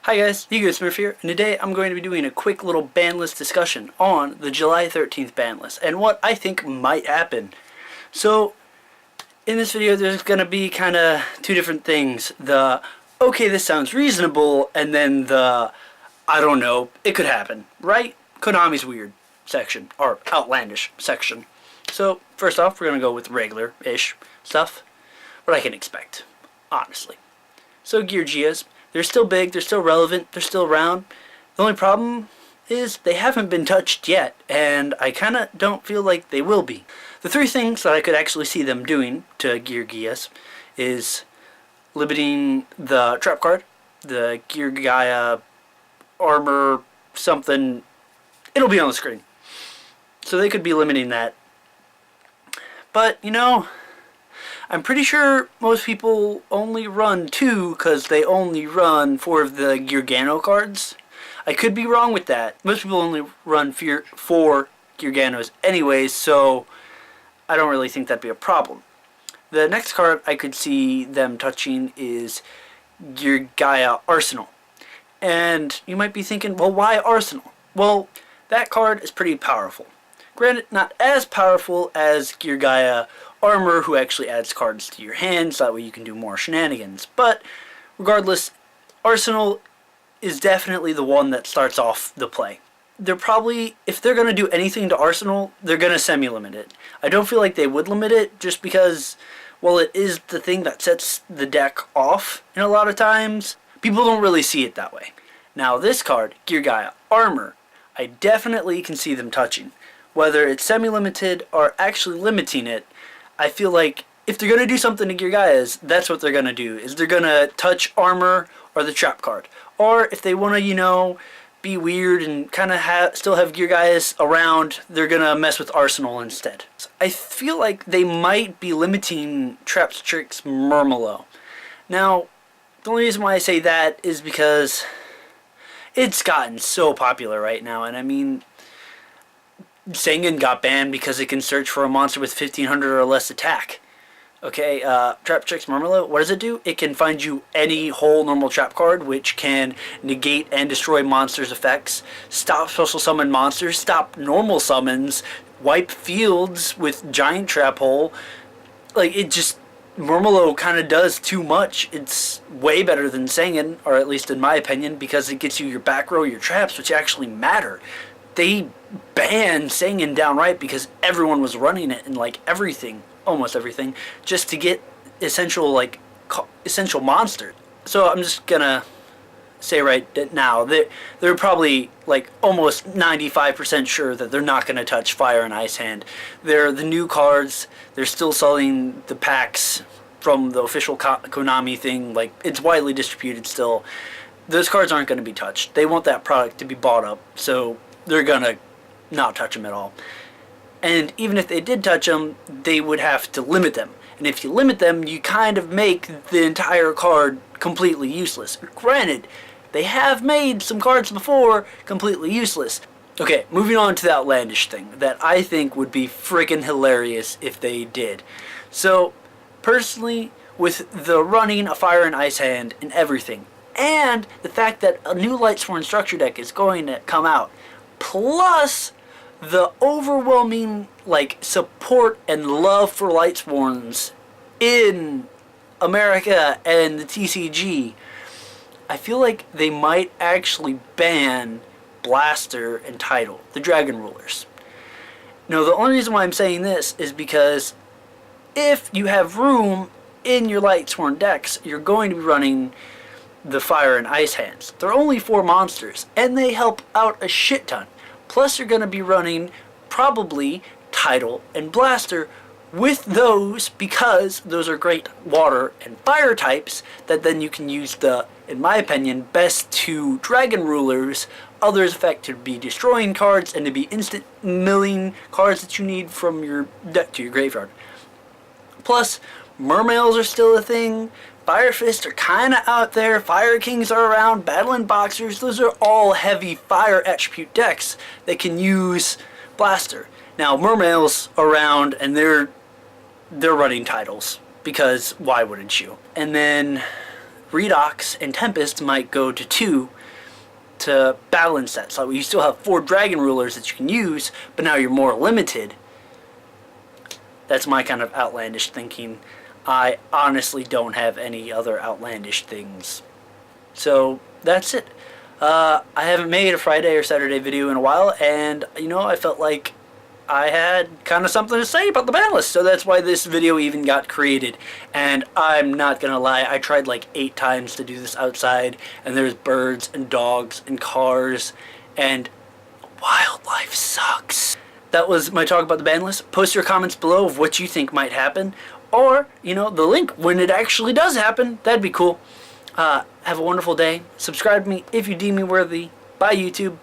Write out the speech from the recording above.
Hi guys, YGO Smurf here, and today I'm going to be doing a quick little ban list discussion on the July 13th ban list and what I think might happen. So, in this video there's going to be kind of two different things. The, okay, this sounds reasonable, and then the, I don't know, it could happen, right? Konami's weird section, or outlandish section. So, first off, we're going to go with regular-ish stuff, what I can expect, honestly. So, Gear Gias. They're still big, they're still relevant, they're still around. The only problem is they haven't been touched yet, and I kind of don't feel like they will be. The three things that I could actually see them doing to Gear Gias is limiting the trap card, the Gear Gaia armor something. It'll be on the screen. So they could be limiting that. But, you know, I'm pretty sure most people only run 2 because they only run 4 of the Geargano cards. I could be wrong with that. Most people only run 4 Gearganos anyways, so I don't really think that'd be a problem. The next card I could see them touching is Gear Gaia Arsenal. And you might be thinking, well, why Arsenal? Well, that card is pretty powerful. Granted, not as powerful as Gear Gaia Armor, who actually adds cards to your hands, that way you can do more shenanigans. But regardless, Arsenal is definitely the one that starts off the play. They're probably, if they're going to do anything to Arsenal, they're going to semi-limit it. I don't feel like they would limit it, just because, well, it is the thing that sets the deck off, and a lot of times, people don't really see it that way. Now, this card, Gear Gaia Armor, I definitely can see them touching. Whether it's semi-limited or actually limiting it, I feel like if they're going to do something to Gear Gaias, that's what they're going to do, is they're going to touch armor or the trap card. Or if they want to, you know, be weird and kind of still have Gear Gaias around, they're going to mess with Arsenal instead. So I feel like they might be limiting Traps, Tricks, Murmelo. Now, the only reason why I say that is because it's gotten so popular right now, and I mean, Sengen got banned because it can search for a monster with 1500 or less attack. Okay, Trap Tricks Murmelo, what does it do? It can find you any whole normal trap card, which can negate and destroy monsters' effects, stop special summon monsters, stop normal summons, wipe fields with giant trap hole. Like, it just, Murmelo kind of does too much. It's way better than Sengen, or at least in my opinion, because it gets you your back row, your traps, which actually matter. They banned Sengen downright because everyone was running it in like everything, almost everything, just to get essential monsters. So I'm just gonna say right now that they're probably like almost 95% sure that they're not gonna touch Fire and Ice Hand. They're the new cards. They're still selling the packs from the official Konami thing. Like, it's widely distributed still. Those cards aren't gonna be touched. They want that product to be bought up, so they're gonna not touch them at all. And even if they did touch them, they would have to limit them. And if you limit them, you kind of make the entire card completely useless. Granted, they have made some cards before completely useless. Okay, moving on to the outlandish thing that I think would be freaking hilarious if they did. So, personally, with the running a Fire and Ice Hand and everything, and the fact that a new Lightsworn structure deck is going to come out, plus the overwhelming support and love for Lightsworns in America and the TCG, I feel like they might actually ban Blaster and Tidal, the Dragon Rulers. Now, the only reason why I'm saying this is because if you have room in your Lightsworn decks, you're going to be running the Fire and Ice Hands. They're only 4 monsters, and they help out a shit ton. Plus, you're going to be running probably Tidal and Blaster with those, because those are great water and fire types that then you can use the, in my opinion, best 2 Dragon Rulers. Others effect to be destroying cards and to be instant milling cards that you need from your deck to your graveyard. Plus, Mermails are still a thing. Fire Fists are kind of out there. Fire Kings are around. Battling Boxers. Those are all heavy fire attribute decks that can use Blaster. Now, Mermails are around, and they're running titles, because why wouldn't you? And then Redox and Tempest might go to 2 to balance that. So you still have 4 dragon rulers that you can use, but now you're more limited. That's my kind of outlandish thinking. I honestly don't have any other outlandish things. So that's it. I haven't made a Friday or Saturday video in a while, and you know, I felt like I had kind of something to say about the ban list, so that's why this video even got created. And I'm not gonna lie, I tried like 8 times to do this outside, and there's birds and dogs and cars, and wildlife sucks. That was my talk about the ban list. Post your comments below of what you think might happen, or, you know, the link when it actually does happen. That'd be cool. Have a wonderful day. Subscribe to me if you deem me worthy. Bye, YouTube.